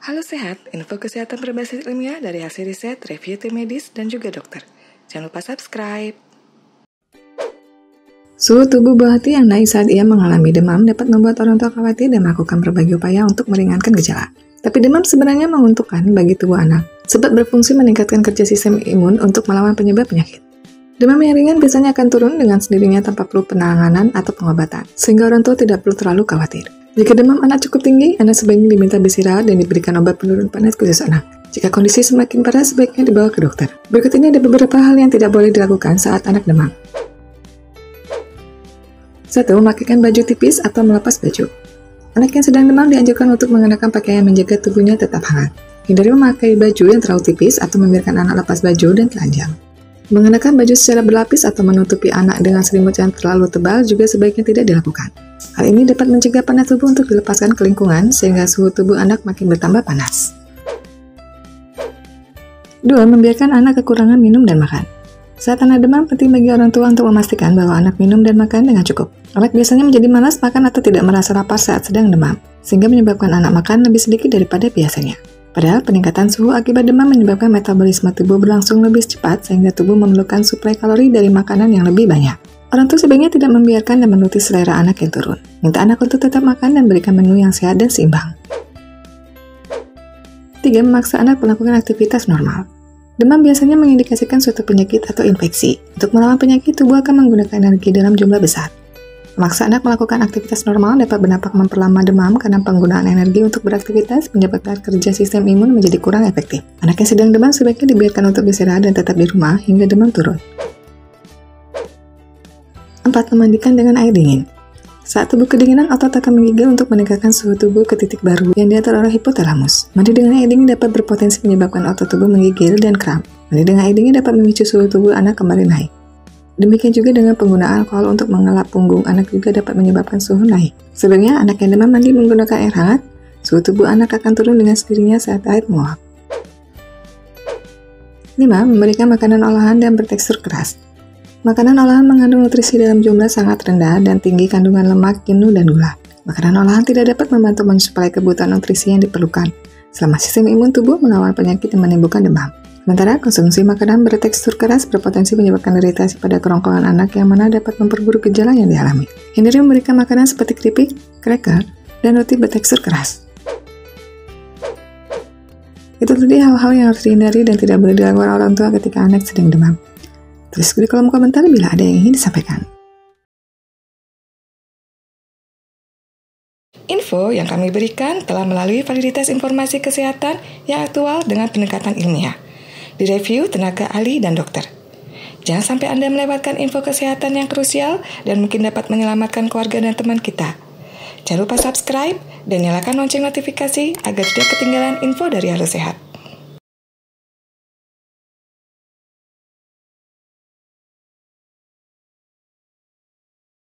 Halo Sehat, info kesehatan berbasis ilmiah dari hasil riset, review tim medis, dan juga dokter. Jangan lupa subscribe. Suhu tubuh buah hati yang naik saat ia mengalami demam dapat membuat orang tua khawatir dan melakukan berbagai upaya untuk meringankan gejala. Tapi demam sebenarnya menguntungkan bagi tubuh anak, sebab berfungsi meningkatkan kerja sistem imun untuk melawan penyebab penyakit. Demam yang ringan biasanya akan turun dengan sendirinya tanpa perlu penanganan atau pengobatan, sehingga orang tua tidak perlu terlalu khawatir. Jika demam anak cukup tinggi, anak sebaiknya diminta beristirahat dan diberikan obat penurun panas khusus anak. Jika kondisi semakin parah, sebaiknya dibawa ke dokter. Berikut ini ada beberapa hal yang tidak boleh dilakukan saat anak demam. 1. Memakaikan baju tipis atau melepas baju. Anak yang sedang demam dianjurkan untuk mengenakan pakaian yang menjaga tubuhnya tetap hangat. Hindari memakai baju yang terlalu tipis atau membiarkan anak lepas baju dan telanjang. Mengenakan baju secara berlapis atau menutupi anak dengan selimut yang terlalu tebal juga sebaiknya tidak dilakukan. Hal ini dapat mencegah panas tubuh untuk dilepaskan ke lingkungan sehingga suhu tubuh anak makin bertambah panas. 2. Membiarkan anak kekurangan minum dan makan. Saat anak demam, penting bagi orang tua untuk memastikan bahwa anak minum dan makan dengan cukup. Anak biasanya menjadi malas makan atau tidak merasa lapar saat sedang demam, sehingga menyebabkan anak makan lebih sedikit daripada biasanya. Padahal peningkatan suhu akibat demam menyebabkan metabolisme tubuh berlangsung lebih cepat sehingga tubuh memerlukan suplai kalori dari makanan yang lebih banyak. Orang tua sebaiknya tidak membiarkan dan menuruti selera anak yang turun. Minta anak untuk tetap makan dan berikan menu yang sehat dan seimbang. 3. Memaksa anak melakukan aktivitas normal. Demam biasanya mengindikasikan suatu penyakit atau infeksi. Untuk melawan penyakit, tubuh akan menggunakan energi dalam jumlah besar. Memaksa anak melakukan aktivitas normal dapat berdampak memperlama demam karena penggunaan energi untuk beraktivitas menyebabkan kerja sistem imun menjadi kurang efektif. Anak yang sedang demam sebaiknya dibiarkan untuk beristirahat dan tetap di rumah hingga demam turun. 4. Memandikan dengan air dingin. Saat tubuh kedinginan, otot akan menggigil untuk meningkatkan suhu tubuh ke titik baru yang diatur oleh hipotalamus. Mandi dengan air dingin dapat berpotensi menyebabkan otot tubuh menggigil dan kram. Mandi dengan air dingin dapat memicu suhu tubuh anak kembali naik. Demikian juga dengan penggunaan alkohol untuk mengelap punggung anak juga dapat menyebabkan suhu naik. Sebenarnya anak yang demam mandi menggunakan air hangat, suhu tubuh anak akan turun dengan sendirinya saat air menguap. 5. Memberikan makanan olahan dan bertekstur keras. Makanan olahan mengandung nutrisi dalam jumlah sangat rendah dan tinggi kandungan lemak, jenuh, dan gula. Makanan olahan tidak dapat membantu mensuplai kebutuhan nutrisi yang diperlukan selama sistem imun tubuh melawan penyakit yang menimbulkan demam. Sementara konsumsi makanan bertekstur keras berpotensi menyebabkan iritasi pada kerongkongan anak yang mana dapat memperburuk gejala yang dialami. Hindari memberikan makanan seperti keripik, cracker, dan roti bertekstur keras. Itu tadi hal-hal yang harus dihindari dan tidak boleh dilakukan orang tua ketika anak sedang demam. Tulis di kolom komentar bila ada yang ingin disampaikan. Info yang kami berikan telah melalui validitas informasi kesehatan yang aktual dengan pendekatan ilmiah. Direview tenaga ahli dan dokter. Jangan sampai Anda melewatkan info kesehatan yang krusial dan mungkin dapat menyelamatkan keluarga dan teman kita. Jangan lupa subscribe dan nyalakan lonceng notifikasi agar tidak ketinggalan info dari Halo Sehat.